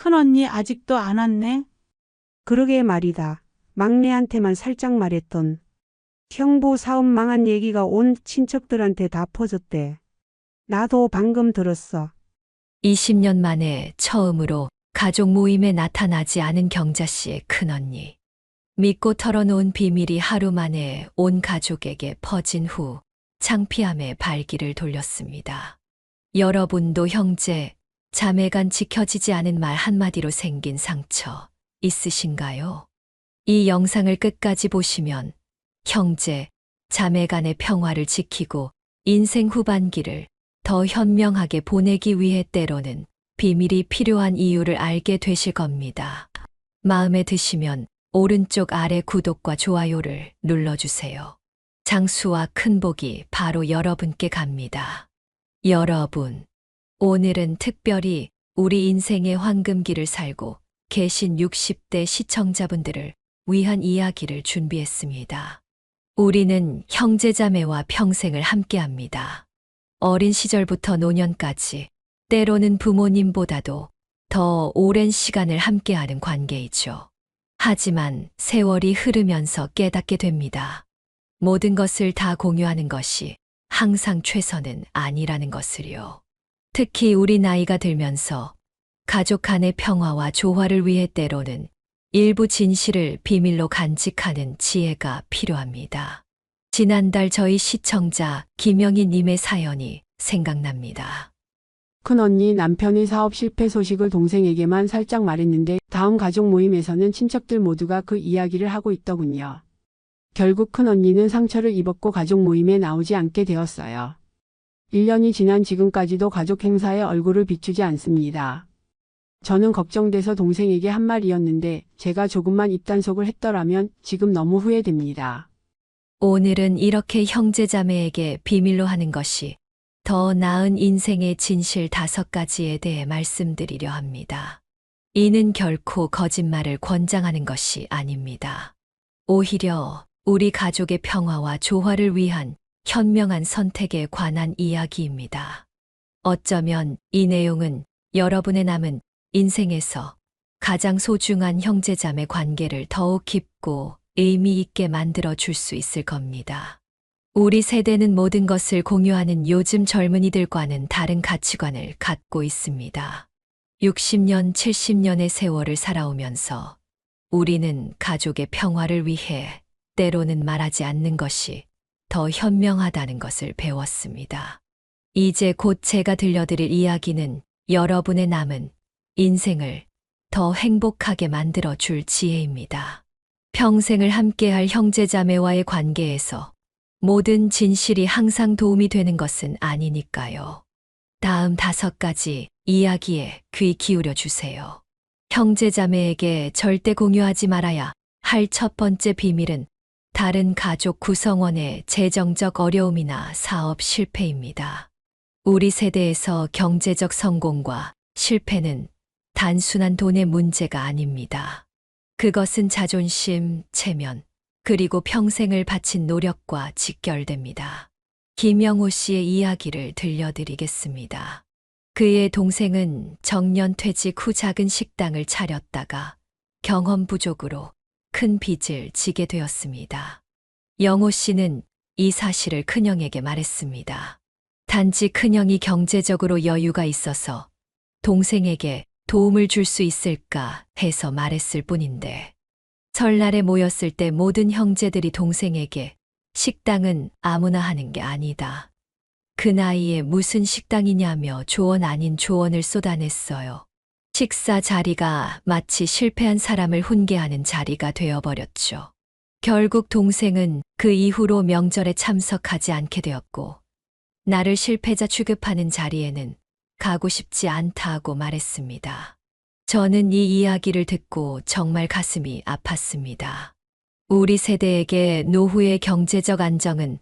큰언니 아직도 안 왔네? 그러게 말이다. 막내한테만 살짝 말했던 형부 사업 망한 얘기가 온 친척들한테 다 퍼졌대. 나도 방금 들었어. 20년 만에 처음으로 가족 모임에 나타나지 않은 경자 씨의 큰언니. 믿고 털어놓은 비밀이 하루 만에 온 가족에게 퍼진 후 창피함에 발길을 돌렸습니다. 여러분도 형제, 자매간 지켜지지 않은 말 한마디로 생긴 상처 있으신가요? 이 영상을 끝까지 보시면 형제, 자매 간의 평화를 지키고 인생 후반기를 더 현명하게 보내기 위해 때로는 비밀이 필요한 이유를 알게 되실 겁니다. 마음에 드시면 오른쪽 아래 구독과 좋아요를 눌러주세요. 장수와 큰복이 바로 여러분께 갑니다. 여러분, 오늘은 특별히 우리 인생의 황금기를 살고 계신 60대 시청자분들을 위한 이야기를 준비했습니다. 우리는 형제자매와 평생을 함께합니다. 어린 시절부터 노년까지, 때로는 부모님보다도 더 오랜 시간을 함께하는 관계이죠. 하지만 세월이 흐르면서 깨닫게 됩니다. 모든 것을 다 공유하는 것이 항상 최선은 아니라는 것을요. 특히 우리 나이가 들면서 가족 간의 평화와 조화를 위해 때로는 일부 진실을 비밀로 간직하는 지혜가 필요합니다. 지난달 저희 시청자 김영희 님의 사연이 생각납니다. 큰언니 남편의 사업 실패 소식을 동생에게만 살짝 말했는데 다음 가족 모임에서는 친척들 모두가 그 이야기를 하고 있더군요. 결국 큰언니는 상처를 입었고 가족 모임에 나오지 않게 되었어요. 1년이 지난 지금까지도 가족 행사에 얼굴을 비추지 않습니다. 저는 걱정돼서 동생에게 한 말이었는데 제가 조금만 입단속을 했더라면 지금 너무 후회됩니다. 오늘은 이렇게 형제자매에게 비밀로 하는 것이 더 나은 인생의 진실 5가지에 대해 말씀드리려 합니다. 이는 결코 거짓말을 권장하는 것이 아닙니다. 오히려 우리 가족의 평화와 조화를 위한 현명한 선택에 관한 이야기입니다. 어쩌면 이 내용은 여러분의 남은 인생에서 가장 소중한 형제자매 관계를 더욱 깊고 의미 있게 만들어 줄 수 있을 겁니다. 우리 세대는 모든 것을 공유하는 요즘 젊은이들과는 다른 가치관을 갖고 있습니다. 60년, 70년의 세월을 살아오면서 우리는 가족의 평화를 위해 때로는 말하지 않는 것이 더 현명하다는 것을 배웠습니다. 이제 곧 제가 들려드릴 이야기는 여러분의 남은 인생을 더 행복하게 만들어 줄 지혜입니다. 평생을 함께할 형제자매와의 관계에서 모든 진실이 항상 도움이 되는 것은 아니니까요. 다음 5가지 이야기에 귀 기울여 주세요. 형제자매에게 절대 공유하지 말아야 할 첫 번째 비밀은 다른 가족 구성원의 재정적 어려움이나 사업 실패입니다. 우리 세대에서 경제적 성공과 실패는 단순한 돈의 문제가 아닙니다. 그것은 자존심, 체면, 그리고 평생을 바친 노력과 직결됩니다. 김영호 씨의 이야기를 들려드리겠습니다. 그의 동생은 정년 퇴직 후 작은 식당을 차렸다가 경험 부족으로 큰 빚을 지게 되었습니다. 영호 씨는 이 사실을 큰형에게 말했습니다. 단지 큰형이 경제적으로 여유가 있어서 동생에게 도움을 줄 수 있을까 해서 말했을 뿐인데, 설날에 모였을 때 모든 형제들이 동생에게 식당은 아무나 하는 게 아니다. 그 나이에 무슨 식당이냐며 조언 아닌 조언을 쏟아냈어요. 식사 자리가 마치 실패한 사람을 훈계하는 자리가 되어버렸죠. 결국 동생은 그 이후로 명절에 참석하지 않게 되었고, 나를 실패자 취급하는 자리에는 가고 싶지 않다고 말했습니다. 저는 이 이야기를 듣고 정말 가슴이 아팠습니다. 우리 세대에게 노후의 경제적 안정은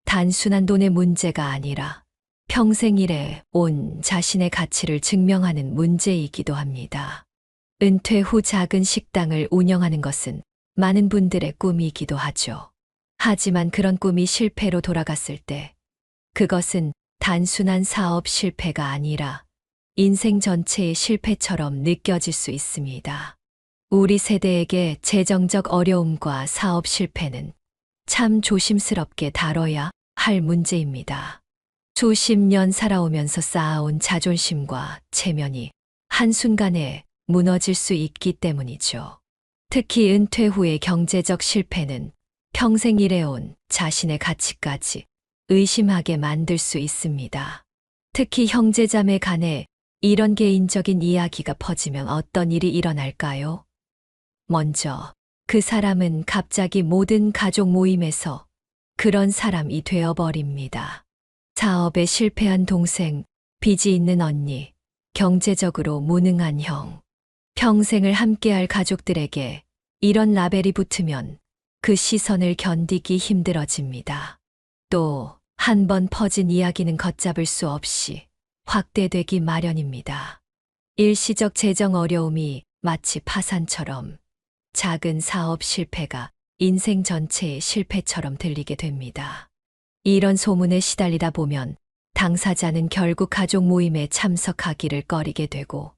단순한 돈의 문제가 아니라 평생 일에 온 자신의 가치를 증명하는 문제이기도 합니다. 은퇴 후 작은 식당을 운영하는 것은 많은 분들의 꿈이기도 하죠. 하지만 그런 꿈이 실패로 돌아갔을 때 그것은 단순한 사업 실패가 아니라 인생 전체의 실패처럼 느껴질 수 있습니다. 우리 세대에게 재정적 어려움과 사업 실패는 참 조심스럽게 다뤄야 할 문제입니다. 수십 년 살아오면서 쌓아온 자존심과 체면이 한순간에 무너질 수 있기 때문이죠. 특히 은퇴 후의 경제적 실패는 평생 일해온 자신의 가치까지 의심하게 만들 수 있습니다. 특히 형제자매 간에 이런 개인적인 이야기가 퍼지면 어떤 일이 일어날까요? 먼저 그 사람은 갑자기 모든 가족 모임에서 그런 사람이 되어버립니다. 사업에 실패한 동생, 빚이 있는 언니, 경제적으로 무능한 형. 평생을 함께할 가족들에게 이런 라벨이 붙으면 그 시선을 견디기 힘들어집니다. 또 한 번 퍼진 이야기는 걷잡을 수 없이 확대되기 마련입니다. 일시적 재정 어려움이 마치 파산처럼 작은 사업 실패가 인생 전체의 실패처럼 들리게 됩니다. 이런 소문에 시달리다 보면 당사자는 결국 가족 모임에 참석하기를 꺼리게 되고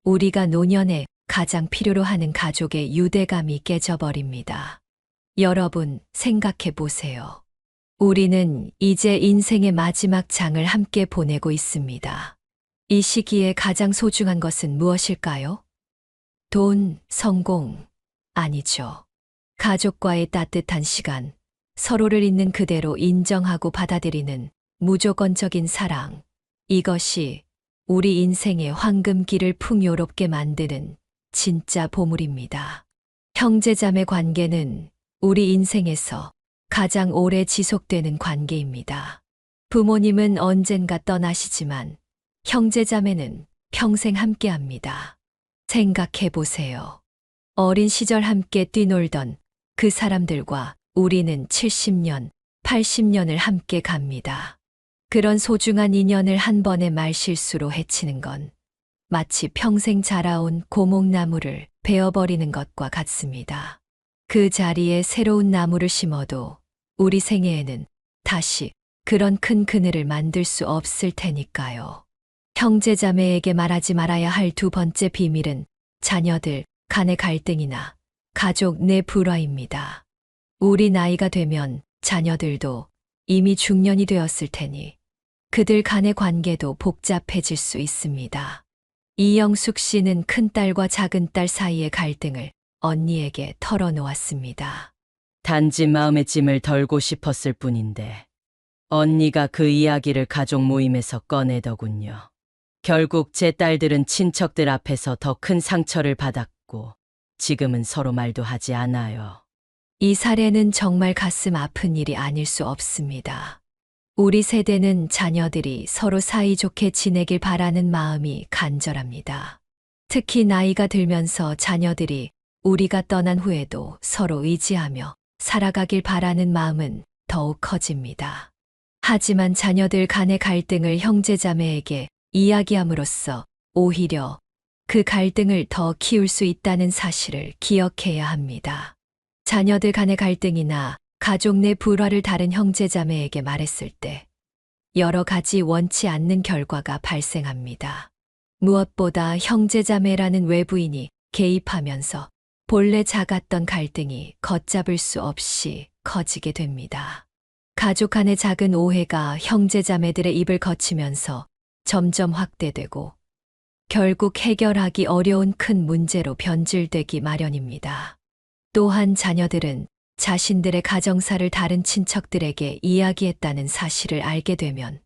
우리가 노년에 가장 필요로 하는 가족의 유대감이 깨져버립니다. 여러분 생각해 보세요. 우리는 이제 인생의 마지막 장을 함께 보내고 있습니다. 이 시기에 가장 소중한 것은 무엇일까요? 돈, 성공, 아니죠. 가족과의 따뜻한 시간, 서로를 있는 그대로 인정하고 받아들이는 무조건적인 사랑, 이것이 우리 인생의 황금기를 풍요롭게 만드는 진짜 보물입니다. 형제자매 관계는 우리 인생에서 가장 오래 지속되는 관계입니다. 부모님은 언젠가 떠나시지만 형제자매는 평생 함께합니다. 생각해 보세요. 어린 시절 함께 뛰놀던 그 사람들과 우리는 70년, 80년을 함께 갑니다. 그런 소중한 인연을 한 번의 말실수로 해치는 건 마치 평생 자라온 고목나무를 베어버리는 것과 같습니다. 그 자리에 새로운 나무를 심어도 우리 생애에는 다시 그런 큰 그늘을 만들 수 없을 테니까요. 형제자매에게 말하지 말아야 할 두 번째 비밀은 자녀들 간의 갈등이나 가족 내 불화입니다. 우리 나이가 되면 자녀들도 이미 중년이 되었을 테니 그들 간의 관계도 복잡해질 수 있습니다. 이영숙 씨는 큰딸과 작은딸 사이의 갈등을 언니에게 털어놓았습니다. 단지 마음의 짐을 덜고 싶었을 뿐인데 언니가 그 이야기를 가족 모임에서 꺼내더군요. 결국 제 딸들은 친척들 앞에서 더 큰 상처를 받았고 지금은 서로 말도 하지 않아요. 이 사례는 정말 가슴 아픈 일이 아닐 수 없습니다. 우리 세대는 자녀들이 서로 사이좋게 지내길 바라는 마음이 간절합니다. 특히 나이가 들면서 자녀들이 우리가 떠난 후에도 서로 의지하며 살아가길 바라는 마음은 더욱 커집니다. 하지만 자녀들 간의 갈등을 형제자매에게 이야기함으로써 오히려 그 갈등을 더 키울 수 있다는 사실을 기억해야 합니다. 자녀들 간의 갈등이나 가족 내 불화를 다른 형제자매에게 말했을 때 여러 가지 원치 않는 결과가 발생합니다. 무엇보다 형제자매라는 외부인이 개입하면서 본래 작았던 갈등이 걷잡을 수 없이 커지게 됩니다. 가족 간의 작은 오해가 형제자매들의 입을 거치면서 점점 확대되고 결국 해결하기 어려운 큰 문제로 변질되기 마련입니다. 또한 자녀들은 자신들의 가정사를 다른 친척들에게 이야기했다는 사실을 알게 되면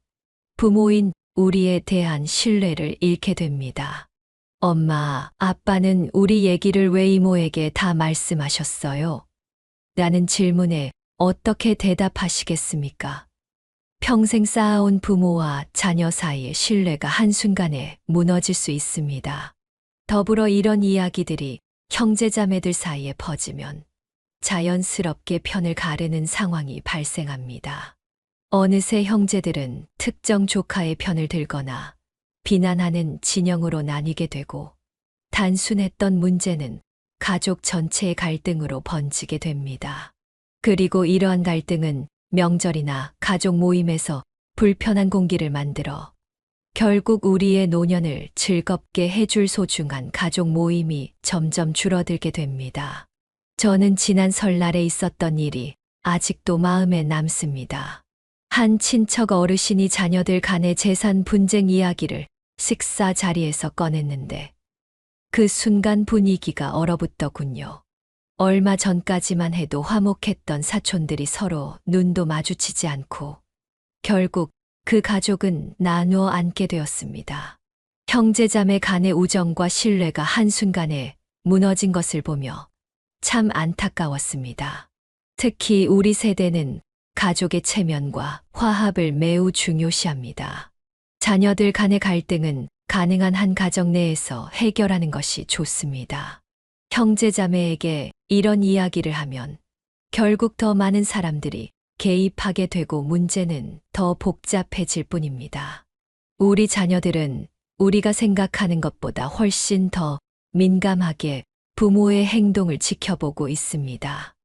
부모인 우리에 대한 신뢰를 잃게 됩니다. 엄마, 아빠는 우리 얘기를 왜 이모에게 다 말씀하셨어요? 라는 질문에 어떻게 대답하시겠습니까? 평생 쌓아온 부모와 자녀 사이의 신뢰가 한순간에 무너질 수 있습니다. 더불어 이런 이야기들이 형제자매들 사이에 퍼지면 자연스럽게 편을 가르는 상황이 발생합니다. 어느새 형제들은 특정 조카의 편을 들거나 비난하는 진영으로 나뉘게 되고 단순했던 문제는 가족 전체의 갈등으로 번지게 됩니다. 그리고 이러한 갈등은 명절이나 가족 모임에서 불편한 공기를 만들어 결국 우리의 노년을 즐겁게 해줄 소중한 가족 모임이 점점 줄어들게 됩니다. 저는 지난 설날에 있었던 일이 아직도 마음에 남습니다. 한 친척 어르신이 자녀들 간의 재산 분쟁 이야기를 식사 자리에서 꺼냈는데 그 순간 분위기가 얼어붙더군요. 얼마 전까지만 해도 화목했던 사촌들이 서로 눈도 마주치지 않고 결국 그 가족은 나누어 앉게 되었습니다. 형제자매 간의 우정과 신뢰가 한순간에 무너진 것을 보며 참 안타까웠습니다. 특히 우리 세대는 가족의 체면과 화합을 매우 중요시합니다. 자녀들 간의 갈등은 가능한 한 가정 내에서 해결하는 것이 좋습니다. 형제자매에게 이런 이야기를 하면 결국 더 많은 사람들이 개입하게 되고 문제는 더 복잡해질 뿐입니다. 우리 자녀들은 우리가 생각하는 것보다 훨씬 더 민감하게 부모의 행동을 지켜보고 있습니다.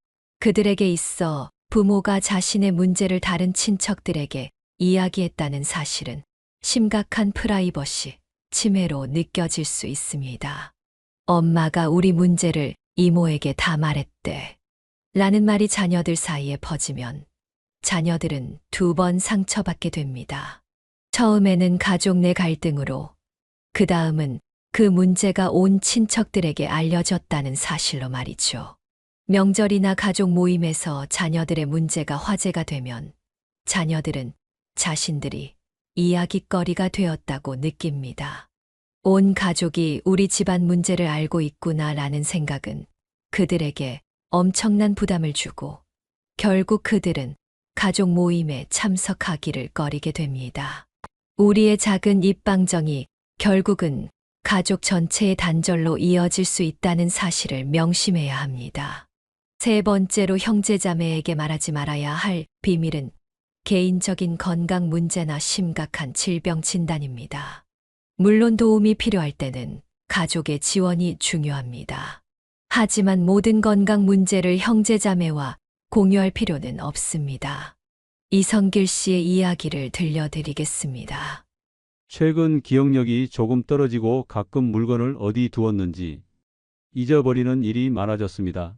그들에게 있어 부모가 자신의 문제를 다른 친척들에게 이야기했다는 사실은 심각한 프라이버시 침해로 느껴질 수 있습니다. 엄마가 우리 문제를 이모에게 다 말했대. 라는 말이 자녀들 사이에 퍼지면 자녀들은 2번 상처받게 됩니다. 처음에는 가족 내 갈등으로, 그 다음은 그 문제가 온 친척들에게 알려졌다는 사실로 말이죠. 명절이나 가족 모임에서 자녀들의 문제가 화제가 되면 자녀들은 자신들이 이야깃거리가 되었다고 느낍니다. 온 가족이 우리 집안 문제를 알고 있구나라는 생각은 그들에게 엄청난 부담을 주고 결국 그들은 가족 모임에 참석하기를 꺼리게 됩니다. 우리의 작은 입방정이 결국은 가족 전체의 단절로 이어질 수 있다는 사실을 명심해야 합니다. 세 번째로 형제자매에게 말하지 말아야 할 비밀은 개인적인 건강 문제나 심각한 질병 진단입니다. 물론 도움이 필요할 때는 가족의 지원이 중요합니다. 하지만 모든 건강 문제를 형제자매와 공유할 필요는 없습니다. 이성길 씨의 이야기를 들려드리겠습니다. 최근 기억력이 조금 떨어지고 가끔 물건을 어디 두었는지 잊어버리는 일이 많아졌습니다.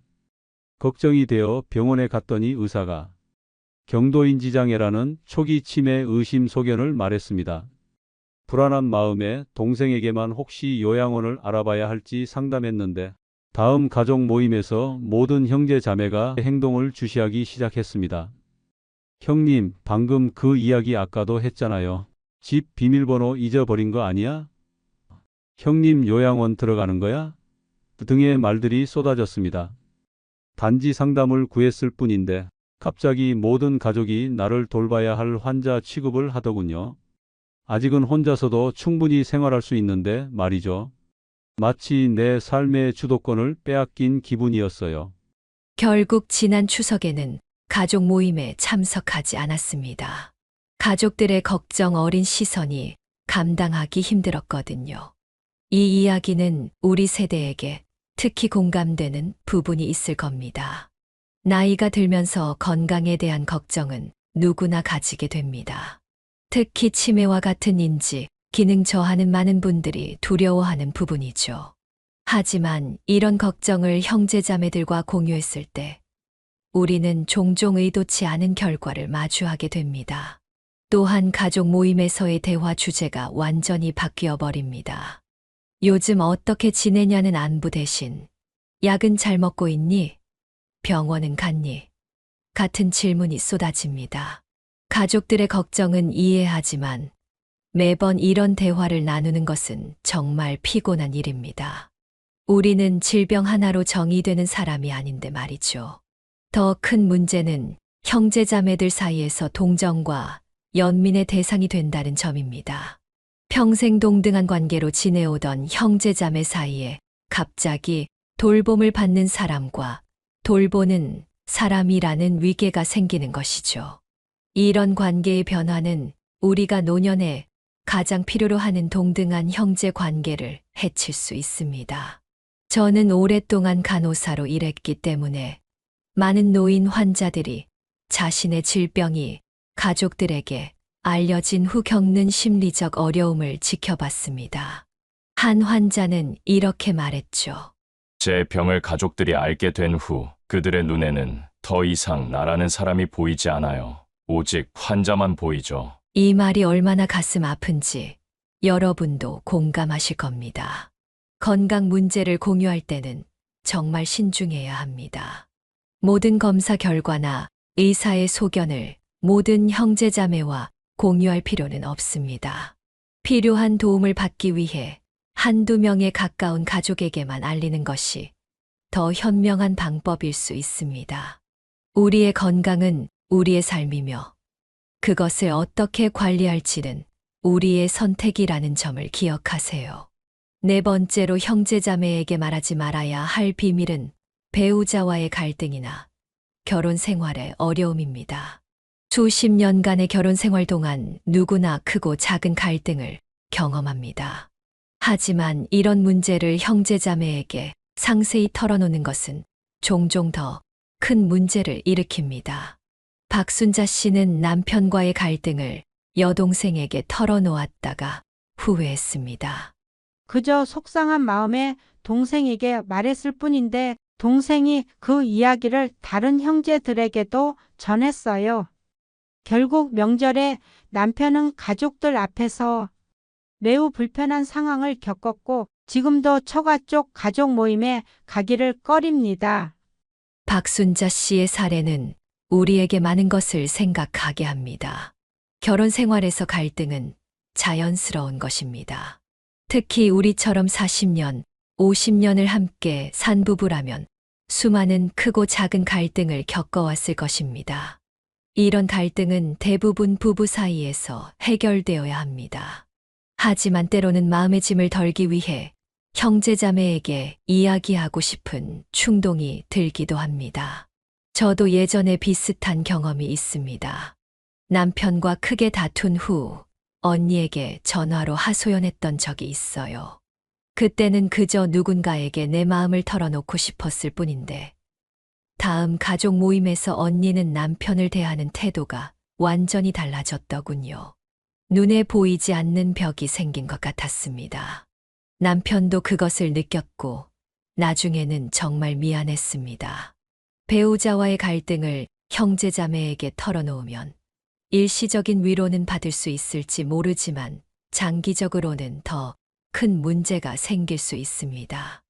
걱정이 되어 병원에 갔더니 의사가 경도인지장애라는 초기 치매 의심 소견을 말했습니다. 불안한 마음에 동생에게만 혹시 요양원을 알아봐야 할지 상담했는데 다음 가족 모임에서 모든 형제 자매가 행동을 주시하기 시작했습니다. 형님, 방금 그 이야기 아까도 했잖아요. 집 비밀번호 잊어버린 거 아니야? 형님 요양원 들어가는 거야? 등의 말들이 쏟아졌습니다. 단지 상담을 구했을 뿐인데 갑자기 모든 가족이 나를 돌봐야 할 환자 취급을 하더군요. 아직은 혼자서도 충분히 생활할 수 있는데 말이죠. 마치 내 삶의 주도권을 빼앗긴 기분이었어요. 결국 지난 추석에는 가족 모임에 참석하지 않았습니다. 가족들의 걱정 어린 시선이 감당하기 힘들었거든요. 이 이야기는 우리 세대에게 특히 공감되는 부분이 있을 겁니다. 나이가 들면서 건강에 대한 걱정은 누구나 가지게 됩니다. 특히 치매와 같은 인지, 기능 저하는 많은 분들이 두려워하는 부분이죠. 하지만 이런 걱정을 형제자매들과 공유했을 때 우리는 종종 의도치 않은 결과를 마주하게 됩니다. 또한 가족 모임에서의 대화 주제가 완전히 바뀌어 버립니다. 요즘 어떻게 지내냐는 안부 대신 약은 잘 먹고 있니? 병원은 갔니? 같은 질문이 쏟아집니다. 가족들의 걱정은 이해하지만 매번 이런 대화를 나누는 것은 정말 피곤한 일입니다. 우리는 질병 하나로 정의되는 사람이 아닌데 말이죠. 더 큰 문제는 형제자매들 사이에서 동정과 연민의 대상이 된다는 점입니다. 평생 동등한 관계로 지내오던 형제자매 사이에 갑자기 돌봄을 받는 사람과 돌보는 사람이라는 위계가 생기는 것이죠. 이런 관계의 변화는 우리가 노년에 가장 필요로 하는 동등한 형제 관계를 해칠 수 있습니다. 저는 오랫동안 간호사로 일했기 때문에 많은 노인 환자들이 자신의 질병이 가족들에게 알려진 후 겪는 심리적 어려움을 지켜봤습니다. 한 환자는 이렇게 말했죠. 제 병을 가족들이 알게 된 후 그들의 눈에는 더 이상 나라는 사람이 보이지 않아요. 오직 환자만 보이죠. 이 말이 얼마나 가슴 아픈지 여러분도 공감하실 겁니다. 건강 문제를 공유할 때는 정말 신중해야 합니다. 모든 검사 결과나 의사의 소견을 모든 형제자매와 공유할 필요는 없습니다. 필요한 도움을 받기 위해 한두 명의 가까운 가족에게만 알리는 것이 더 현명한 방법일 수 있습니다. 우리의 건강은 우리의 삶이며 그것을 어떻게 관리할지는 우리의 선택이라는 점을 기억하세요. 네 번째로 형제자매에게 말하지 말아야 할 비밀은 배우자와의 갈등이나 결혼 생활의 어려움입니다. 수십 년간의 결혼 생활 동안 누구나 크고 작은 갈등을 경험합니다. 하지만 이런 문제를 형제자매에게 상세히 털어놓는 것은 종종 더 큰 문제를 일으킵니다. 박순자 씨는 남편과의 갈등을 여동생에게 털어놓았다가 후회했습니다. 그저 속상한 마음에 동생에게 말했을 뿐인데 동생이 그 이야기를 다른 형제들에게도 전했어요. 결국 명절에 남편은 가족들 앞에서 매우 불편한 상황을 겪었고 지금도 처가 쪽 가족 모임에 가기를 꺼립니다. 박순자 씨의 사례는 우리에게 많은 것을 생각하게 합니다. 결혼 생활에서 갈등은 자연스러운 것입니다. 특히 우리처럼 40년, 50년을 함께 산 부부라면 수많은 크고 작은 갈등을 겪어왔을 것입니다. 이런 갈등은 대부분 부부 사이에서 해결되어야 합니다. 하지만 때로는 마음의 짐을 덜기 위해 형제자매에게 이야기하고 싶은 충동이 들기도 합니다. 저도 예전에 비슷한 경험이 있습니다. 남편과 크게 다툰 후 언니에게 전화로 하소연했던 적이 있어요. 그때는 그저 누군가에게 내 마음을 털어놓고 싶었을 뿐인데 다음 가족 모임에서 언니는 남편을 대하는 태도가 완전히 달라졌더군요. 눈에 보이지 않는 벽이 생긴 것 같았습니다. 남편도 그것을 느꼈고 나중에는 정말 미안했습니다. 배우자와의 갈등을 형제자매에게 털어놓으면 일시적인 위로는 받을 수 있을지 모르지만 장기적으로는 더 큰 문제가 생길 수 있습니다.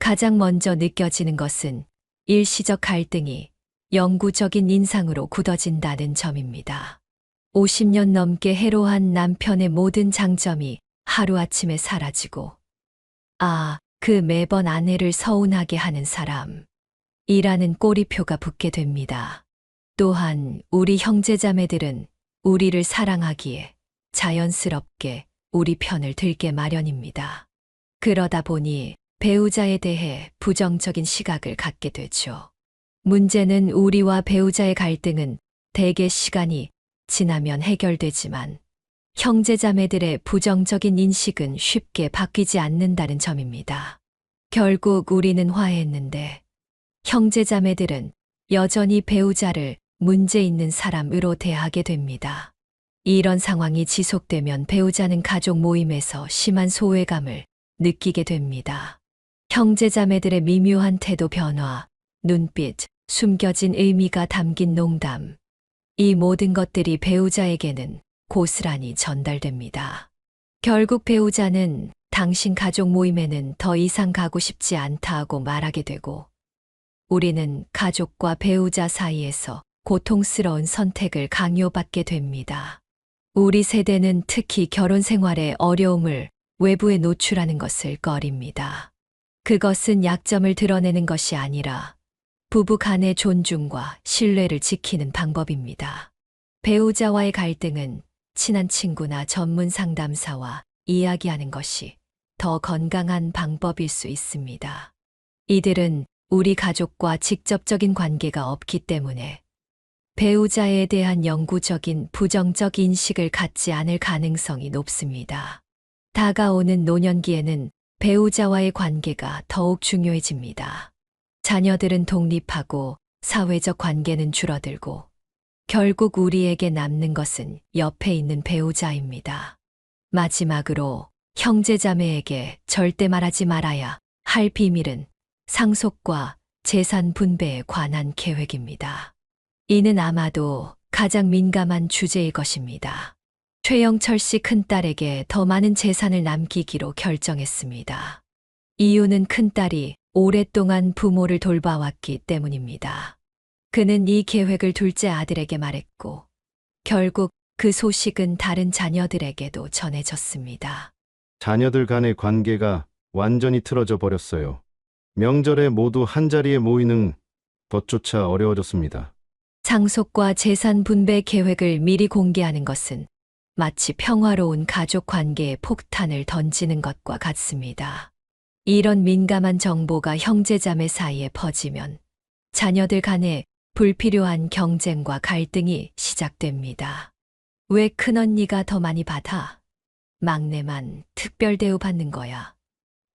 가장 먼저 느껴지는 것은 일시적 갈등이 영구적인 인상으로 굳어진다는 점입니다. 50년 넘게 해로한 남편의 모든 장점이 하루아침에 사라지고 그 매번 아내를 서운하게 하는 사람 이라는 꼬리표가 붙게 됩니다. 또한 우리 형제자매들은 우리를 사랑하기에 자연스럽게 우리 편을 들게 마련입니다. 그러다 보니 배우자에 대해 부정적인 시각을 갖게 되죠. 문제는 우리와 배우자의 갈등은 대개 시간이 지나면 해결되지만 형제자매들의 부정적인 인식은 쉽게 바뀌지 않는다는 점입니다. 결국 우리는 화해했는데 형제자매들은 여전히 배우자를 문제 있는 사람으로 대하게 됩니다. 이런 상황이 지속되면 배우자는 가족 모임에서 심한 소외감을 느끼게 됩니다. 형제자매들의 미묘한 태도 변화, 눈빛, 숨겨진 의미가 담긴 농담, 이 모든 것들이 배우자에게는 고스란히 전달됩니다. 결국 배우자는 당신 가족 모임에는 더 이상 가고 싶지 않다고 말하게 되고 우리는 가족과 배우자 사이에서 고통스러운 선택을 강요받게 됩니다. 우리 세대는 특히 결혼 생활의 어려움을 외부에 노출하는 것을 꺼립니다. 그것은 약점을 드러내는 것이 아니라 부부 간의 존중과 신뢰를 지키는 방법입니다. 배우자와의 갈등은 친한 친구나 전문 상담사와 이야기하는 것이 더 건강한 방법일 수 있습니다. 이들은 우리 가족과 직접적인 관계가 없기 때문에 배우자에 대한 영구적인 부정적 인식을 갖지 않을 가능성이 높습니다. 다가오는 노년기에는 배우자와의 관계가 더욱 중요해집니다. 자녀들은 독립하고 사회적 관계는 줄어들고 결국 우리에게 남는 것은 옆에 있는 배우자입니다. 마지막으로 형제자매에게 절대 말하지 말아야 할 비밀은 상속과 재산 분배에 관한 계획입니다. 이는 아마도 가장 민감한 주제일 것입니다. 최영철 씨 큰딸에게 더 많은 재산을 남기기로 결정했습니다. 이유는 큰딸이 오랫동안 부모를 돌봐왔기 때문입니다. 그는 이 계획을 둘째 아들에게 말했고, 결국 그 소식은 다른 자녀들에게도 전해졌습니다. 자녀들 간의 관계가 완전히 틀어져 버렸어요. 명절에 모두 한자리에 모이는 것조차 어려워졌습니다. 상속과 재산 분배 계획을 미리 공개하는 것은 마치 평화로운 가족 관계에 폭탄을 던지는 것과 같습니다. 이런 민감한 정보가 형제자매 사이에 퍼지면 자녀들 간에 불필요한 경쟁과 갈등이 시작됩니다. 왜 큰언니가 더 많이 받아? 막내만 특별 대우받는 거야.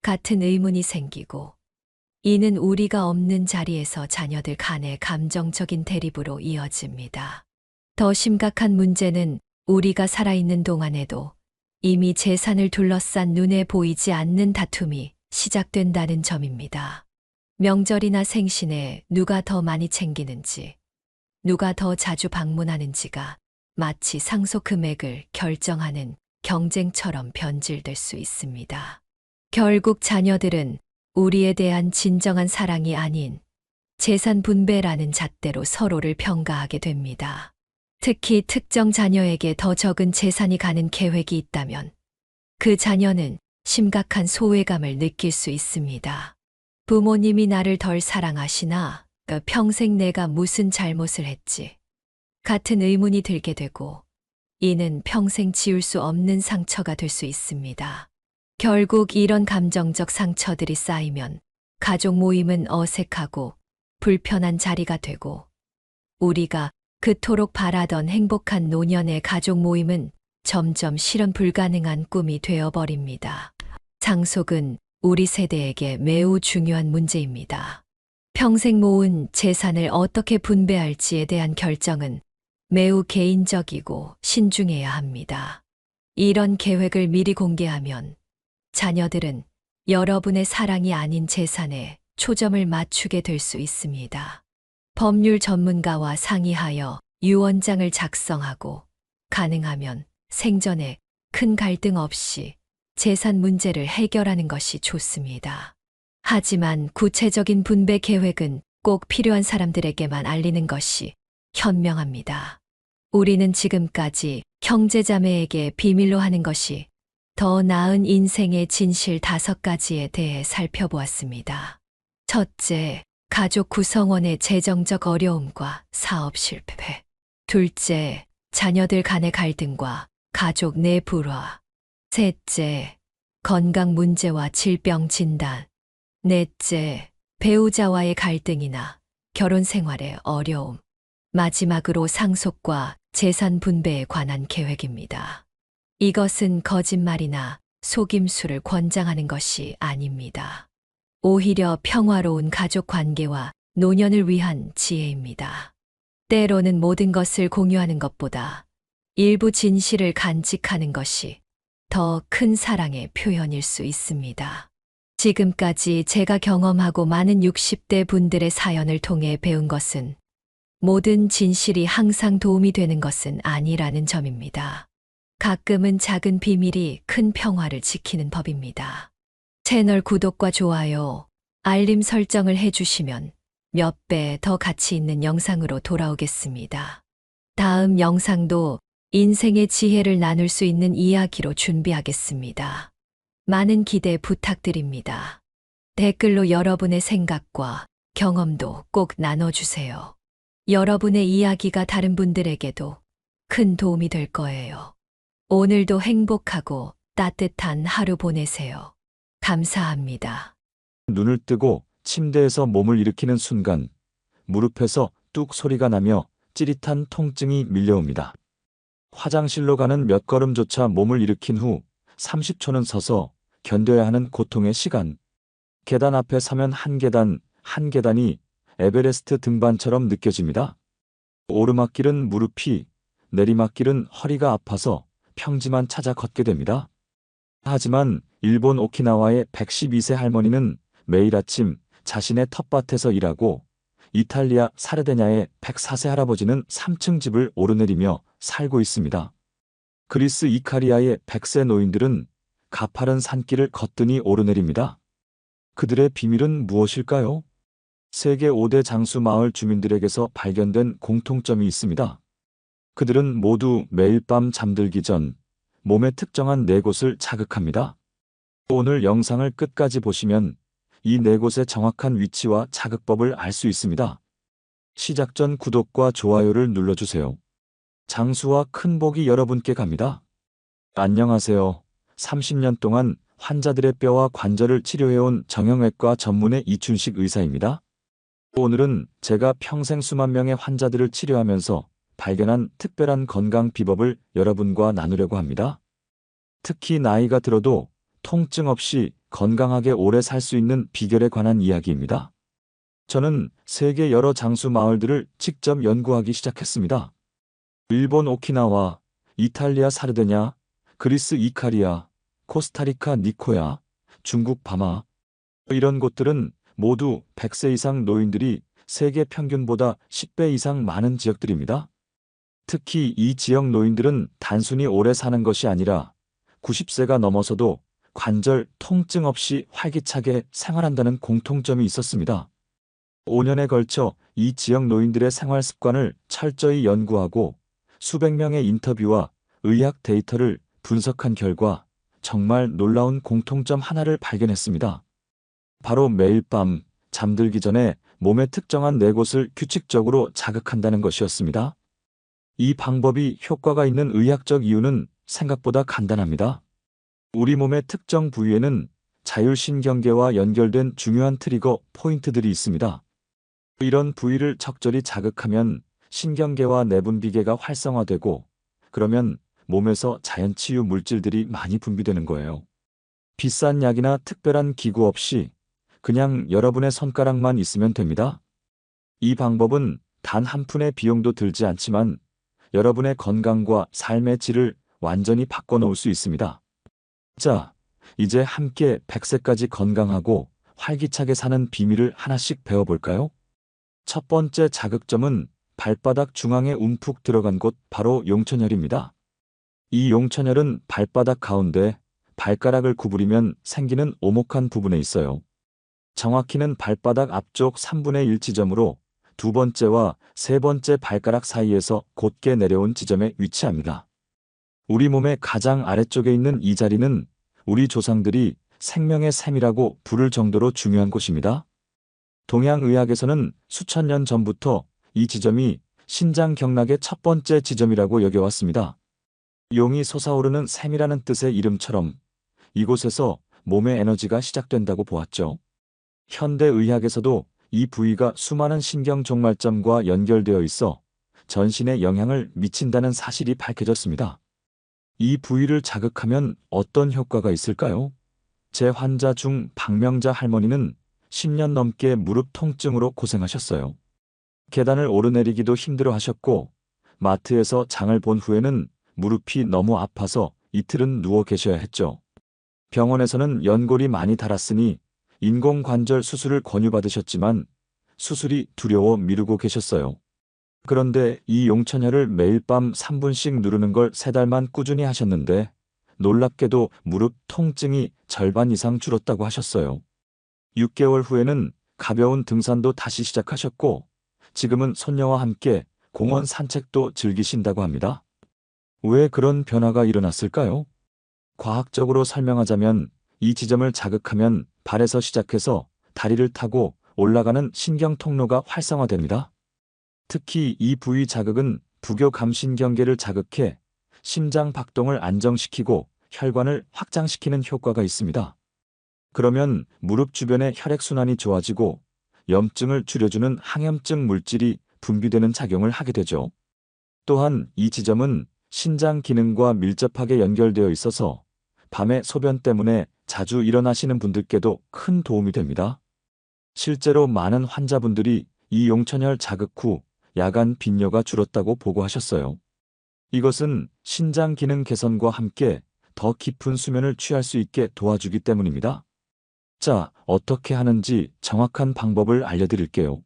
같은 의문이 생기고, 이는 우리가 없는 자리에서 자녀들 간의 감정적인 대립으로 이어집니다. 더 심각한 문제는 우리가 살아있는 동안에도 이미 재산을 둘러싼 눈에 보이지 않는 다툼이 시작된다는 점입니다. 명절이나 생신에 누가 더 많이 챙기는지, 누가 더 자주 방문하는지가 마치 상속 금액을 결정하는 경쟁처럼 변질될 수 있습니다. 결국 자녀들은 우리에 대한 진정한 사랑이 아닌 재산 분배라는 잣대로 서로를 평가하게 됩니다. 특히 특정 자녀에게 더 적은 재산이 가는 계획이 있다면 그 자녀는 심각한 소외감을 느낄 수 있습니다. 부모님이 나를 덜 사랑하시나? 평생 내가 무슨 잘못을 했지? 같은 의문이 들게 되고, 이는 평생 지울 수 없는 상처가 될 수 있습니다. 결국 이런 감정적 상처들이 쌓이면 가족 모임은 어색하고 불편한 자리가 되고, 우리가 그토록 바라던 행복한 노년의 가족 모임은 점점 실현 불가능한 꿈이 되어버립니다. 상속은 우리 세대에게 매우 중요한 문제입니다. 평생 모은 재산을 어떻게 분배할지에 대한 결정은 매우 개인적이고 신중해야 합니다. 이런 계획을 미리 공개하면 자녀들은 여러분의 사랑이 아닌 재산에 초점을 맞추게 될 수 있습니다. 법률 전문가와 상의하여 유언장을 작성하고, 가능하면 생전에 큰 갈등 없이 재산 문제를 해결하는 것이 좋습니다. 하지만 구체적인 분배 계획은 꼭 필요한 사람들에게만 알리는 것이 현명합니다. 우리는 지금까지 형제자매에게 비밀로 하는 것이 더 나은 인생의 진실 5가지에 대해 살펴보았습니다. 첫째, 가족 구성원의 재정적 어려움과 사업 실패. 둘째, 자녀들 간의 갈등과 가족 내 불화. 셋째, 건강 문제와 질병 진단. 넷째, 배우자와의 갈등이나 결혼 생활의 어려움. 마지막으로 상속과 재산 분배에 관한 계획입니다. 이것은 거짓말이나 속임수를 권장하는 것이 아닙니다. 오히려 평화로운 가족 관계와 노년을 위한 지혜입니다. 때로는 모든 것을 공유하는 것보다 일부 진실을 간직하는 것이 더 큰 사랑의 표현일 수 있습니다. 지금까지 제가 경험하고 많은 60대 분들의 사연을 통해 배운 것은 모든 진실이 항상 도움이 되는 것은 아니라는 점입니다. 가끔은 작은 비밀이 큰 평화를 지키는 법입니다. 채널 구독과 좋아요, 알림 설정을 해주시면 몇 배 더 가치 있는 영상으로 돌아오겠습니다. 다음 영상도 인생의 지혜를 나눌 수 있는 이야기로 준비하겠습니다. 많은 기대 부탁드립니다. 댓글로 여러분의 생각과 경험도 꼭 나눠주세요. 여러분의 이야기가 다른 분들에게도 큰 도움이 될 거예요. 오늘도 행복하고 따뜻한 하루 보내세요. 감사합니다. 눈을 뜨고 침대에서 몸을 일으키는 순간 무릎에서 뚝 소리가 나며 찌릿한 통증이 밀려옵니다. 화장실로 가는 몇 걸음조차 몸을 일으킨 후 30초는 서서 견뎌야 하는 고통의 시간. 계단 앞에 서면 한 계단, 한 계단이 에베레스트 등반처럼 느껴집니다. 오르막길은 무릎이, 내리막길은 허리가 아파서 평지만 찾아 걷게 됩니다. 하지만 일본 오키나와의 112세 할머니는 매일 아침 자신의 텃밭에서 일하고 이탈리아 사르데냐의 104세 할아버지는 3층 집을 오르내리며 살고 있습니다. 그리스 이카리아의 100세 노인들은 가파른 산길을 거뜬히 오르내립니다. 그들의 비밀은 무엇일까요? 세계 5대 장수 마을 주민들에게서 발견된 공통점이 있습니다. 그들은 모두 매일 밤 잠들기 전 몸의 특정한 4곳을 자극합니다. 오늘 영상을 끝까지 보시면 이 4곳의 정확한 위치와 자극법을 알 수 있습니다. 시작 전 구독과 좋아요를 눌러주세요. 장수와 큰 복이 여러분께 갑니다. 안녕하세요. 30년 동안 환자들의 뼈와 관절을 치료해온 정형외과 전문의 이춘식 의사입니다. 오늘은 제가 평생 수만 명의 환자들을 치료하면서 발견한 특별한 건강 비법을 여러분과 나누려고 합니다. 특히 나이가 들어도 통증 없이 건강하게 오래 살 수 있는 비결에 관한 이야기입니다. 저는 세계 여러 장수 마을들을 직접 연구하기 시작했습니다. 일본 오키나와, 이탈리아 사르데냐, 그리스 이카리아, 코스타리카 니코야, 중국 바마. 이런 곳들은 모두 100세 이상 노인들이 세계 평균보다 10배 이상 많은 지역들입니다. 특히 이 지역 노인들은 단순히 오래 사는 것이 아니라 90세가 넘어서도 관절 통증 없이 활기차게 생활한다는 공통점이 있었습니다. 5년에 걸쳐 이 지역 노인들의 생활 습관을 철저히 연구하고 수백 명의 인터뷰와 의학 데이터를 분석한 결과 정말 놀라운 공통점 하나를 발견했습니다. 바로 매일 밤 잠들기 전에 몸의 특정한 4곳을 규칙적으로 자극한다는 것이었습니다. 이 방법이 효과가 있는 의학적 이유는 생각보다 간단합니다. 우리 몸의 특정 부위에는 자율신경계와 연결된 중요한 트리거 포인트들이 있습니다. 이런 부위를 적절히 자극하면 신경계와 내분비계가 활성화되고 그러면 몸에서 자연치유 물질들이 많이 분비되는 거예요. 비싼 약이나 특별한 기구 없이 그냥 여러분의 손가락만 있으면 됩니다. 이 방법은 단 한 푼의 비용도 들지 않지만 여러분의 건강과 삶의 질을 완전히 바꿔놓을 수 있습니다. 자, 이제 함께 100세까지 건강하고 활기차게 사는 비밀을 하나씩 배워볼까요? 첫 번째 자극점은 발바닥 중앙에 움푹 들어간 곳 바로 용천혈입니다. 이 용천혈은 발바닥 가운데 발가락을 구부리면 생기는 오목한 부분에 있어요. 정확히는 발바닥 앞쪽 3분의 1 지점으로 두 번째와 세 번째 발가락 사이에서 곧게 내려온 지점에 위치합니다. 우리 몸의 가장 아래쪽에 있는 이 자리는 우리 조상들이 생명의 샘이라고 부를 정도로 중요한 곳입니다. 동양의학에서는 수천 년 전부터 이 지점이 신장 경락의 첫 번째 지점이라고 여겨왔습니다. 용이 솟아오르는 샘이라는 뜻의 이름처럼 이곳에서 몸의 에너지가 시작된다고 보았죠. 현대의학에서도 이 부위가 수많은 신경 종말점과 연결되어 있어 전신에 영향을 미친다는 사실이 밝혀졌습니다. 이 부위를 자극하면 어떤 효과가 있을까요? 제 환자 중 박명자 할머니는 10년 넘게 무릎 통증으로 고생하셨어요. 계단을 오르내리기도 힘들어 하셨고 마트에서 장을 본 후에는 무릎이 너무 아파서 이틀은 누워 계셔야 했죠. 병원에서는 연골이 많이 닳았으니 인공관절 수술을 권유받으셨지만 수술이 두려워 미루고 계셨어요. 그런데 이 용천혈을 매일 밤 3분씩 누르는 걸 3달만 꾸준히 하셨는데 놀랍게도 무릎 통증이 절반 이상 줄었다고 하셨어요. 6개월 후에는 가벼운 등산도 다시 시작하셨고 지금은 손녀와 함께 공원 산책도 즐기신다고 합니다. 왜 그런 변화가 일어났을까요? 과학적으로 설명하자면 이 지점을 자극하면 발에서 시작해서 다리를 타고 올라가는 신경 통로가 활성화됩니다. 특히 이 부위 자극은 부교감신경계를 자극해 심장 박동을 안정시키고 혈관을 확장시키는 효과가 있습니다. 그러면 무릎 주변의 혈액순환이 좋아지고 염증을 줄여주는 항염증 물질이 분비되는 작용을 하게 되죠. 또한 이 지점은 신장 기능과 밀접하게 연결되어 있어서 밤에 소변 때문에 자주 일어나시는 분들께도 큰 도움이 됩니다. 실제로 많은 환자분들이 이 용천혈 자극 후 야간 빈뇨가 줄었다고 보고하셨어요. 이것은 신장 기능 개선과 함께 더 깊은 수면을 취할 수 있게 도와주기 때문입니다. 자, 어떻게 하는지 정확한 방법을 알려드릴게요.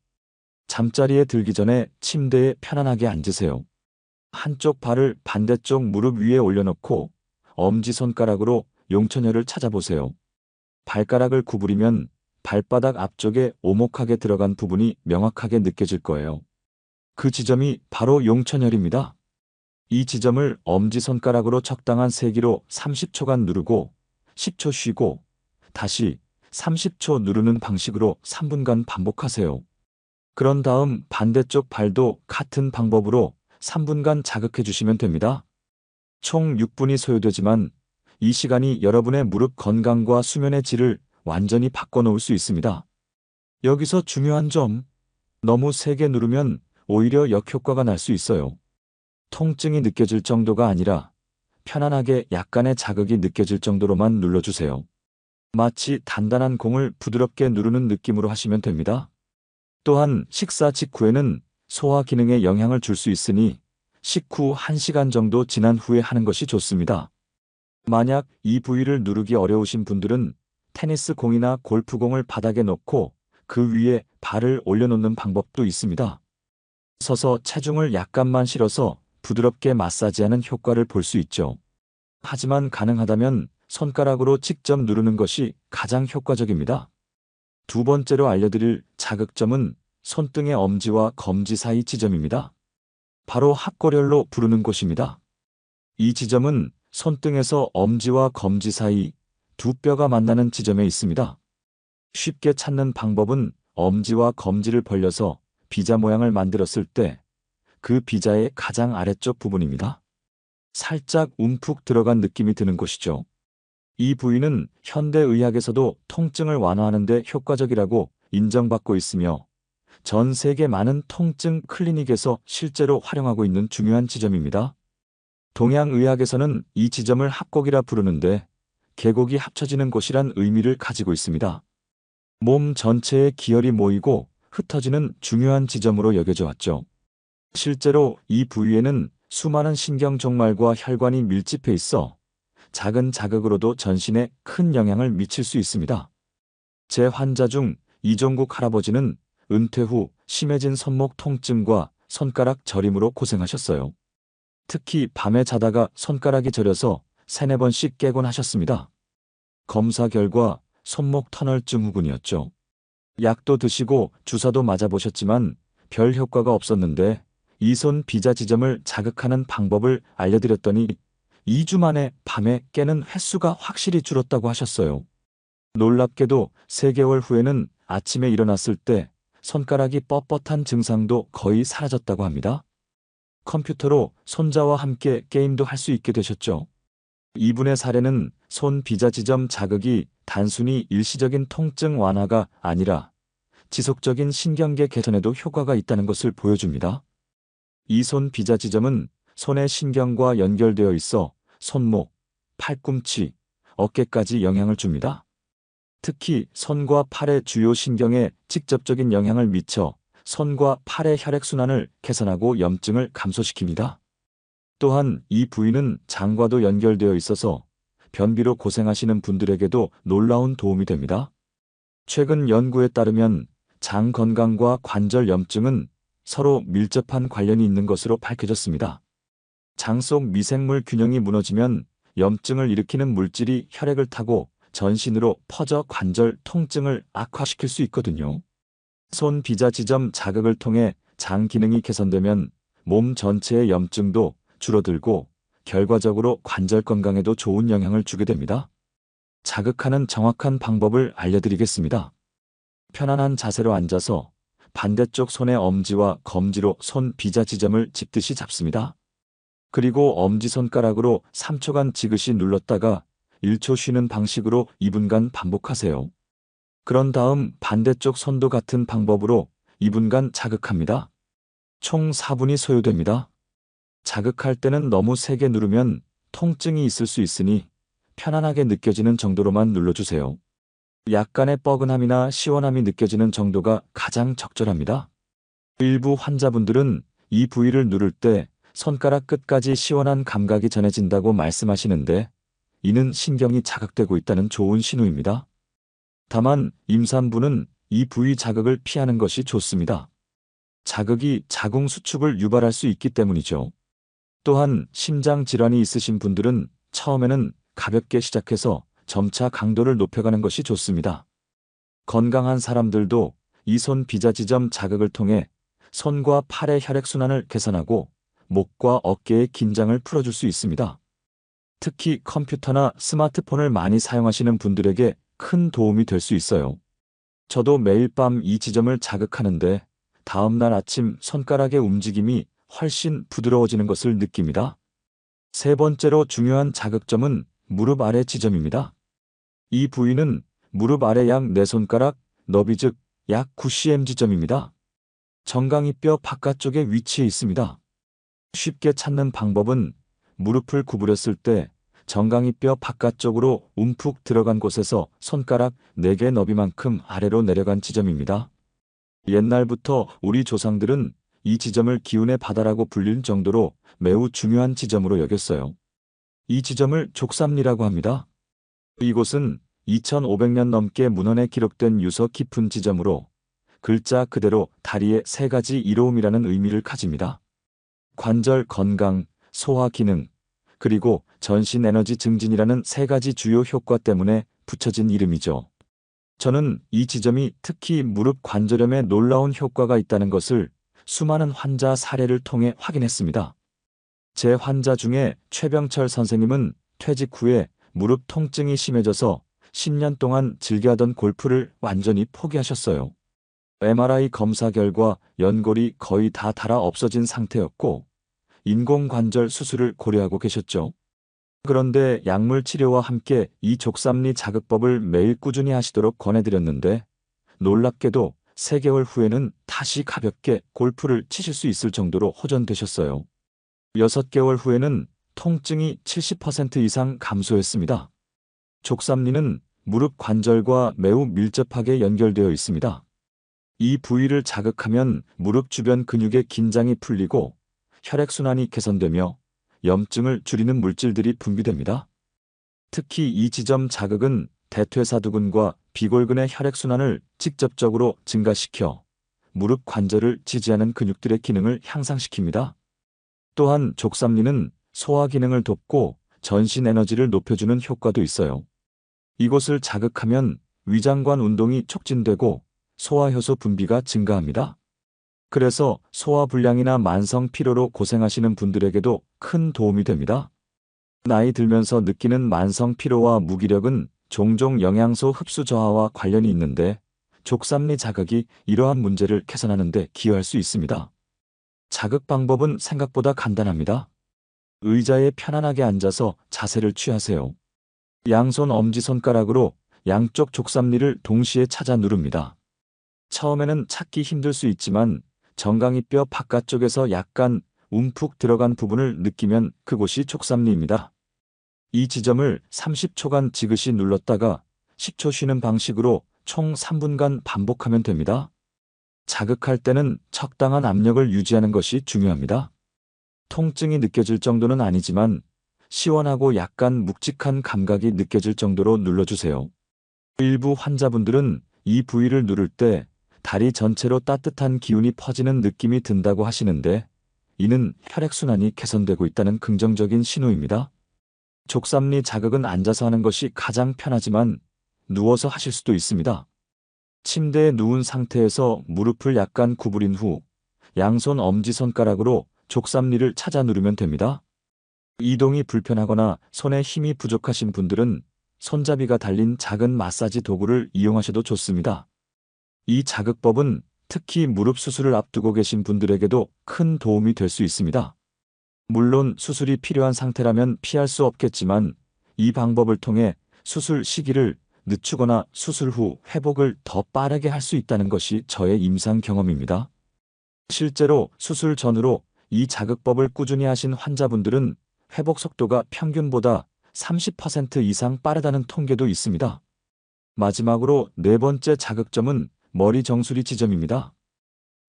잠자리에 들기 전에 침대에 편안하게 앉으세요. 한쪽 발을 반대쪽 무릎 위에 올려놓고 엄지손가락으로 용천혈을 찾아보세요. 발가락을 구부리면 발바닥 앞쪽에 오목하게 들어간 부분이 명확하게 느껴질 거예요. 그 지점이 바로 용천혈입니다. 이 지점을 엄지손가락으로 적당한 세기로 30초간 누르고 10초 쉬고 다시 30초 누르는 방식으로 3분간 반복하세요. 그런 다음 반대쪽 발도 같은 방법으로 3분간 자극해 주시면 됩니다. 총 6분이 소요되지만 이 시간이 여러분의 무릎 건강과 수면의 질을 완전히 바꿔놓을 수 있습니다. 여기서 중요한 점, 너무 세게 누르면 오히려 역효과가 날 수 있어요. 통증이 느껴질 정도가 아니라 편안하게 약간의 자극이 느껴질 정도로만 눌러주세요. 마치 단단한 공을 부드럽게 누르는 느낌으로 하시면 됩니다. 또한 식사 직후에는 소화 기능에 영향을 줄 수 있으니 식후 1시간 정도 지난 후에 하는 것이 좋습니다. 만약 이 부위를 누르기 어려우신 분들은 테니스 공이나 골프공을 바닥에 놓고 그 위에 발을 올려놓는 방법도 있습니다. 서서 체중을 약간만 실어서 부드럽게 마사지하는 효과를 볼 수 있죠. 하지만 가능하다면 손가락으로 직접 누르는 것이 가장 효과적입니다. 두 번째로 알려드릴 자극점은 손등의 엄지와 검지 사이 지점입니다. 바로 합골혈로 부르는 곳입니다. 이 지점은 손등에서 엄지와 검지 사이 두 뼈가 만나는 지점에 있습니다. 쉽게 찾는 방법은 엄지와 검지를 벌려서 비자 모양을 만들었을 때 그 비자의 가장 아래쪽 부분입니다. 살짝 움푹 들어간 느낌이 드는 곳이죠. 이 부위는 현대의학에서도 통증을 완화하는 데 효과적이라고 인정받고 있으며 전 세계 많은 통증 클리닉에서 실제로 활용하고 있는 중요한 지점입니다. 동양의학에서는 이 지점을 합곡이라 부르는데 계곡이 합쳐지는 곳이란 의미를 가지고 있습니다. 몸 전체에 기혈이 모이고 흩어지는 중요한 지점으로 여겨져 왔죠. 실제로 이 부위에는 수많은 신경 종말과 혈관이 밀집해 있어 작은 자극으로도 전신에 큰 영향을 미칠 수 있습니다. 제 환자 중 이종국 할아버지는 은퇴 후 심해진 손목 통증과 손가락 저림으로 고생하셨어요. 특히 밤에 자다가 손가락이 저려서 3-4번씩 깨곤 하셨습니다. 검사 결과 손목 터널 증후군이었죠. 약도 드시고 주사도 맞아보셨지만 별 효과가 없었는데 이 손 비자 지점을 자극하는 방법을 알려드렸더니 2주 만에 밤에 깨는 횟수가 확실히 줄었다고 하셨어요. 놀랍게도 3개월 후에는 아침에 일어났을 때 손가락이 뻣뻣한 증상도 거의 사라졌다고 합니다. 컴퓨터로 손자와 함께 게임도 할 수 있게 되셨죠. 이분의 사례는 손 비자 지점 자극이 단순히 일시적인 통증 완화가 아니라 지속적인 신경계 개선에도 효과가 있다는 것을 보여줍니다. 이 손 비자 지점은 손의 신경과 연결되어 있어 손목, 팔꿈치, 어깨까지 영향을 줍니다. 특히 손과 팔의 주요 신경에 직접적인 영향을 미쳐 손과 팔의 혈액순환을 개선하고 염증을 감소시킵니다. 또한 이 부위는 장과도 연결되어 있어서 변비로 고생하시는 분들에게도 놀라운 도움이 됩니다. 최근 연구에 따르면 장 건강과 관절 염증은 서로 밀접한 관련이 있는 것으로 밝혀졌습니다. 장 속 미생물 균형이 무너지면 염증을 일으키는 물질이 혈액을 타고 전신으로 퍼져 관절 통증을 악화시킬 수 있거든요. 손 비자 지점 자극을 통해 장 기능이 개선되면 몸 전체의 염증도 줄어들고 결과적으로 관절 건강에도 좋은 영향을 주게 됩니다. 자극하는 정확한 방법을 알려드리겠습니다. 편안한 자세로 앉아서 반대쪽 손의 엄지와 검지로 손 비자 지점을 짚듯이 잡습니다. 그리고 엄지손가락으로 3초간 지그시 눌렀다가 1초 쉬는 방식으로 2분간 반복하세요. 그런 다음 반대쪽 손도 같은 방법으로 2분간 자극합니다. 총 4분이 소요됩니다. 자극할 때는 너무 세게 누르면 통증이 있을 수 있으니 편안하게 느껴지는 정도로만 눌러주세요. 약간의 뻐근함이나 시원함이 느껴지는 정도가 가장 적절합니다. 일부 환자분들은 이 부위를 누를 때 손가락 끝까지 시원한 감각이 전해진다고 말씀하시는데 이는 신경이 자극되고 있다는 좋은 신호입니다. 다만 임산부는 이 부위 자극을 피하는 것이 좋습니다. 자극이 자궁 수축을 유발할 수 있기 때문이죠. 또한 심장 질환이 있으신 분들은 처음에는 가볍게 시작해서 점차 강도를 높여가는 것이 좋습니다. 건강한 사람들도 이 손 비자 지점 자극을 통해 손과 팔의 혈액순환을 개선하고 목과 어깨의 긴장을 풀어줄 수 있습니다. 특히 컴퓨터나 스마트폰을 많이 사용하시는 분들에게 큰 도움이 될 수 있어요. 저도 매일 밤 이 지점을 자극하는데 다음날 아침 손가락의 움직임이 훨씬 부드러워지는 것을 느낍니다. 세 번째로 중요한 자극점은 무릎 아래 지점입니다. 이 부위는 무릎 아래 약 4손가락 너비 즉 약 9cm 지점입니다. 정강이뼈 바깥쪽에 위치해 있습니다. 쉽게 찾는 방법은 무릎을 구부렸을 때 정강이뼈 바깥쪽으로 움푹 들어간 곳에서 손가락 4개 너비만큼 아래로 내려간 지점입니다. 옛날부터 우리 조상들은 이 지점을 기운의 바다라고 불릴 정도로 매우 중요한 지점으로 여겼어요. 이 지점을 족삼리라고 합니다. 이곳은 2500년 넘게 문헌에 기록된 유서 깊은 지점으로 글자 그대로 다리의 3가지 이로움이라는 의미를 가집니다. 관절 건강, 소화 기능, 그리고 전신 에너지 증진이라는 3가지 주요 효과 때문에 붙여진 이름이죠. 저는 이 지점이 특히 무릎 관절염에 놀라운 효과가 있다는 것을 수많은 환자 사례를 통해 확인했습니다. 제 환자 중에 최병철 선생님은 퇴직 후에 무릎 통증이 심해져서 10년 동안 즐겨하던 골프를 완전히 포기하셨어요. MRI 검사 결과 연골이 거의 다 닳아 없어진 상태였고 인공관절 수술을 고려하고 계셨죠. 그런데 약물 치료와 함께 이 족삼리 자극법을 매일 꾸준히 하시도록 권해드렸는데 놀랍게도 3개월 후에는 다시 가볍게 골프를 치실 수 있을 정도로 호전되셨어요. 6개월 후에는 통증이 70% 이상 감소했습니다. 족삼리는 무릎 관절과 매우 밀접하게 연결되어 있습니다. 이 부위를 자극하면 무릎 주변 근육의 긴장이 풀리고 혈액순환이 개선되며 염증을 줄이는 물질들이 분비됩니다. 특히 이 지점 자극은 대퇴사두근과 비골근의 혈액순환을 직접적으로 증가시켜 무릎 관절을 지지하는 근육들의 기능을 향상시킵니다. 또한 족삼리는 소화 기능을 돕고 전신 에너지를 높여주는 효과도 있어요. 이곳을 자극하면 위장관 운동이 촉진되고 소화효소 분비가 증가합니다. 그래서 소화불량이나 만성 피로로 고생하시는 분들에게도 큰 도움이 됩니다. 나이 들면서 느끼는 만성 피로와 무기력은 종종 영양소 흡수 저하와 관련이 있는데 족삼리 자극이 이러한 문제를 개선하는 데 기여할 수 있습니다. 자극 방법은 생각보다 간단합니다. 의자에 편안하게 앉아서 자세를 취하세요. 양손 엄지손가락으로 양쪽 족삼리를 동시에 찾아 누릅니다. 처음에는 찾기 힘들 수 있지만 정강이뼈 바깥쪽에서 약간 움푹 들어간 부분을 느끼면 그곳이 족삼리입니다. 이 지점을 30초간 지그시 눌렀다가 10초 쉬는 방식으로 총 3분간 반복하면 됩니다. 자극할 때는 적당한 압력을 유지하는 것이 중요합니다. 통증이 느껴질 정도는 아니지만 시원하고 약간 묵직한 감각이 느껴질 정도로 눌러주세요. 일부 환자분들은 이 부위를 누를 때 다리 전체로 따뜻한 기운이 퍼지는 느낌이 든다고 하시는데 이는 혈액순환이 개선되고 있다는 긍정적인 신호입니다. 족삼리 자극은 앉아서 하는 것이 가장 편하지만 누워서 하실 수도 있습니다. 침대에 누운 상태에서 무릎을 약간 구부린 후 양손 엄지손가락으로 족삼리를 찾아 누르면 됩니다. 이동이 불편하거나 손에 힘이 부족하신 분들은 손잡이가 달린 작은 마사지 도구를 이용하셔도 좋습니다. 이 자극법은 특히 무릎 수술을 앞두고 계신 분들에게도 큰 도움이 될 수 있습니다. 물론 수술이 필요한 상태라면 피할 수 없겠지만 이 방법을 통해 수술 시기를 늦추거나 수술 후 회복을 더 빠르게 할 수 있다는 것이 저의 임상 경험입니다. 실제로 수술 전후로 이 자극법을 꾸준히 하신 환자분들은 회복 속도가 평균보다 30% 이상 빠르다는 통계도 있습니다. 마지막으로 4번째 자극점은 머리 정수리 지점입니다.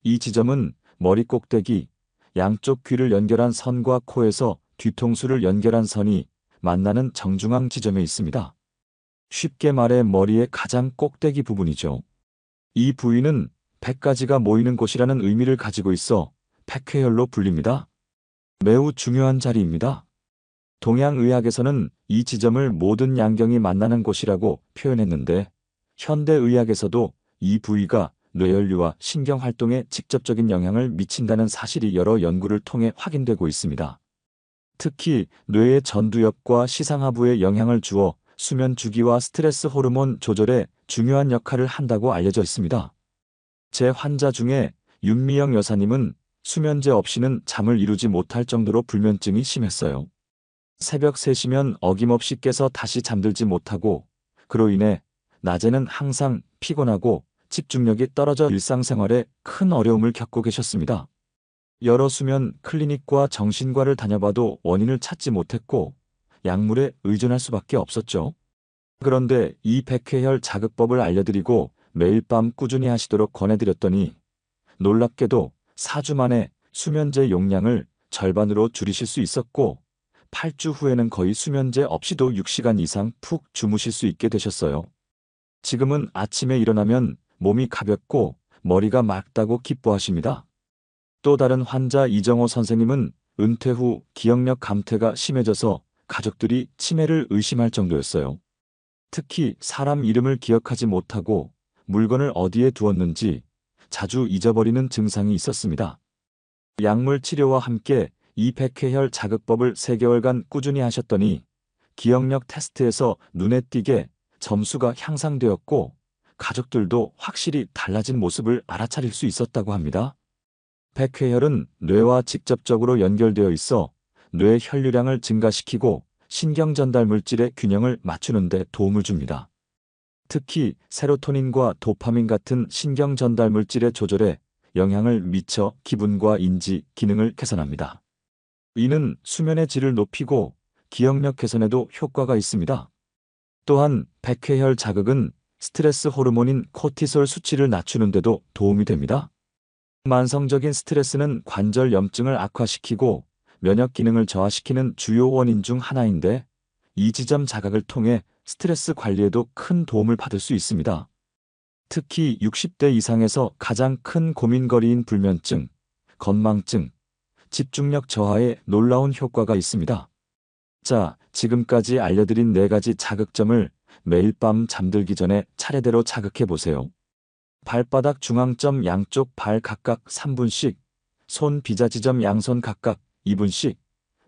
이 지점은 머리 꼭대기, 양쪽 귀를 연결한 선과 코에서 뒤통수를 연결한 선이 만나는 정중앙 지점에 있습니다. 쉽게 말해 머리의 가장 꼭대기 부분이죠. 이 부위는 100가지가 모이는 곳이라는 의미를 가지고 있어 백회혈로 불립니다. 매우 중요한 자리입니다. 동양의학에서는 이 지점을 모든 양경이 만나는 곳이라고 표현했는데, 현대의학에서도 이 부위가 뇌연류와 신경활동에 직접적인 영향을 미친다는 사실이 여러 연구를 통해 확인되고 있습니다. 특히 뇌의 전두엽과 시상하부에 영향을 주어 수면 주기와 스트레스 호르몬 조절에 중요한 역할을 한다고 알려져 있습니다. 제 환자 중에 윤미영 여사님은 수면제 없이는 잠을 이루지 못할 정도로 불면증이 심했어요. 새벽 3시면 어김없이 깨서 다시 잠들지 못하고, 그로 인해 낮에는 항상 피곤하고 집중력이 떨어져 일상생활에 큰 어려움을 겪고 계셨습니다. 여러 수면 클리닉과 정신과를 다녀봐도 원인을 찾지 못했고 약물에 의존할 수밖에 없었죠. 그런데 이 백회혈 자극법을 알려드리고 매일 밤 꾸준히 하시도록 권해드렸더니 놀랍게도 4주 만에 수면제 용량을 절반으로 줄이실 수 있었고, 8주 후에는 거의 수면제 없이도 6시간 이상 푹 주무실 수 있게 되셨어요. 지금은 아침에 일어나면 몸이 가볍고 머리가 맑다고 기뻐하십니다. 또 다른 환자 이정호 선생님은 은퇴 후 기억력 감퇴가 심해져서 가족들이 치매를 의심할 정도였어요. 특히 사람 이름을 기억하지 못하고 물건을 어디에 두었는지 자주 잊어버리는 증상이 있었습니다. 약물 치료와 함께 이 백회혈 자극법을 3개월간 꾸준히 하셨더니 기억력 테스트에서 눈에 띄게 점수가 향상되었고, 가족들도 확실히 달라진 모습을 알아차릴 수 있었다고 합니다. 백회혈은 뇌와 직접적으로 연결되어 있어 뇌 혈류량을 증가시키고 신경 전달 물질의 균형을 맞추는 데 도움을 줍니다. 특히 세로토닌과 도파민 같은 신경 전달 물질의 조절에 영향을 미쳐 기분과 인지 기능을 개선합니다. 이는 수면의 질을 높이고 기억력 개선에도 효과가 있습니다. 또한 백회혈 자극은 스트레스 호르몬인 코티솔 수치를 낮추는 데도 도움이 됩니다. 만성적인 스트레스는 관절 염증을 악화시키고 면역 기능을 저하시키는 주요 원인 중 하나인데, 이 지점 자극을 통해 스트레스 관리에도 큰 도움을 받을 수 있습니다. 특히 60대 이상에서 가장 큰 고민거리인 불면증, 건망증, 집중력 저하에 놀라운 효과가 있습니다. 자, 지금까지 알려드린 4가지 자극점을 매일 밤 잠들기 전에 차례대로 자극해 보세요. 발바닥 중앙점 양쪽 발 각각 3분씩, 손 비자 지점 양손 각각 2분씩,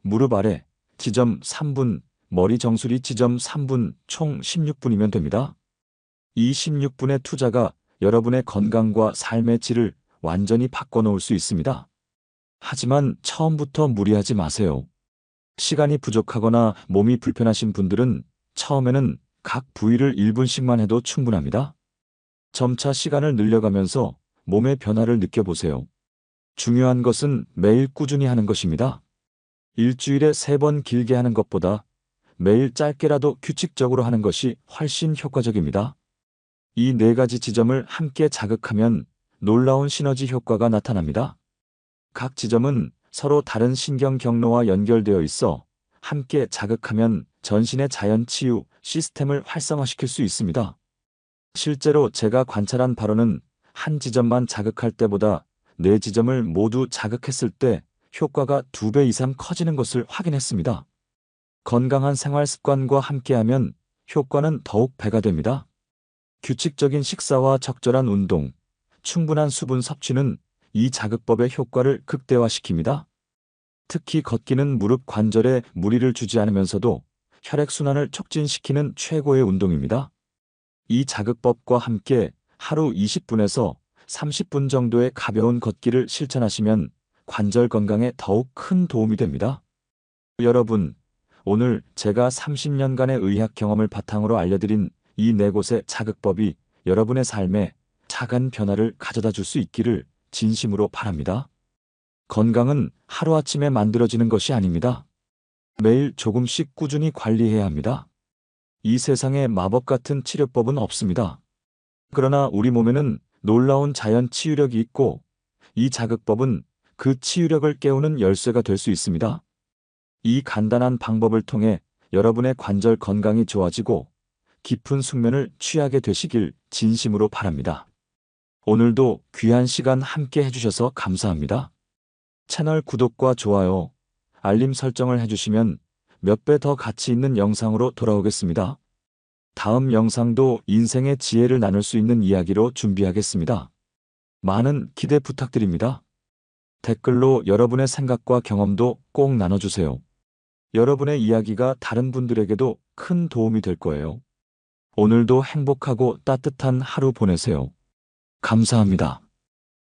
무릎 아래 지점 3분, 머리 정수리 지점 3분, 총 16분이면 됩니다. 이 16분의 투자가 여러분의 건강과 삶의 질을 완전히 바꿔놓을 수 있습니다. 하지만 처음부터 무리하지 마세요. 시간이 부족하거나 몸이 불편하신 분들은 처음에는 각 부위를 1분씩만 해도 충분합니다. 점차 시간을 늘려가면서 몸의 변화를 느껴보세요. 중요한 것은 매일 꾸준히 하는 것입니다. 일주일에 3번 길게 하는 것보다 매일 짧게라도 규칙적으로 하는 것이 훨씬 효과적입니다. 이 4가지 지점을 함께 자극하면 놀라운 시너지 효과가 나타납니다. 각 지점은 서로 다른 신경 경로와 연결되어 있어 함께 자극하면 전신의 자연 치유 시스템을 활성화시킬 수 있습니다. 실제로 제가 관찰한 바로는 한 지점만 자극할 때보다 4지점을 모두 자극했을 때 효과가 2배 이상 커지는 것을 확인했습니다. 건강한 생활 습관과 함께하면 효과는 더욱 배가 됩니다. 규칙적인 식사와 적절한 운동, 충분한 수분 섭취는 이 자극법의 효과를 극대화시킵니다. 특히 걷기는 무릎 관절에 무리를 주지 않으면서도 혈액순환을 촉진시키는 최고의 운동입니다. 이 자극법과 함께 하루 20분에서 30분 정도의 가벼운 걷기를 실천하시면 관절 건강에 더욱 큰 도움이 됩니다. 여러분, 오늘 제가 30년간의 의학 경험을 바탕으로 알려드린 이 4곳의 자극법이 여러분의 삶에 작은 변화를 가져다 줄 수 있기를 진심으로 바랍니다. 건강은 하루아침에 만들어지는 것이 아닙니다. 매일 조금씩 꾸준히 관리해야 합니다. 이 세상에 마법 같은 치료법은 없습니다. 그러나 우리 몸에는 놀라운 자연 치유력이 있고 이 자극법은 그 치유력을 깨우는 열쇠가 될 수 있습니다. 이 간단한 방법을 통해 여러분의 관절 건강이 좋아지고 깊은 숙면을 취하게 되시길 진심으로 바랍니다. 오늘도 귀한 시간 함께 해주셔서 감사합니다. 채널 구독과 좋아요, 알림 설정을 해주시면 몇 배 더 가치 있는 영상으로 돌아오겠습니다. 다음 영상도 인생의 지혜를 나눌 수 있는 이야기로 준비하겠습니다. 많은 기대 부탁드립니다. 댓글로 여러분의 생각과 경험도 꼭 나눠주세요. 여러분의 이야기가 다른 분들에게도 큰 도움이 될 거예요. 오늘도 행복하고 따뜻한 하루 보내세요. 감사합니다.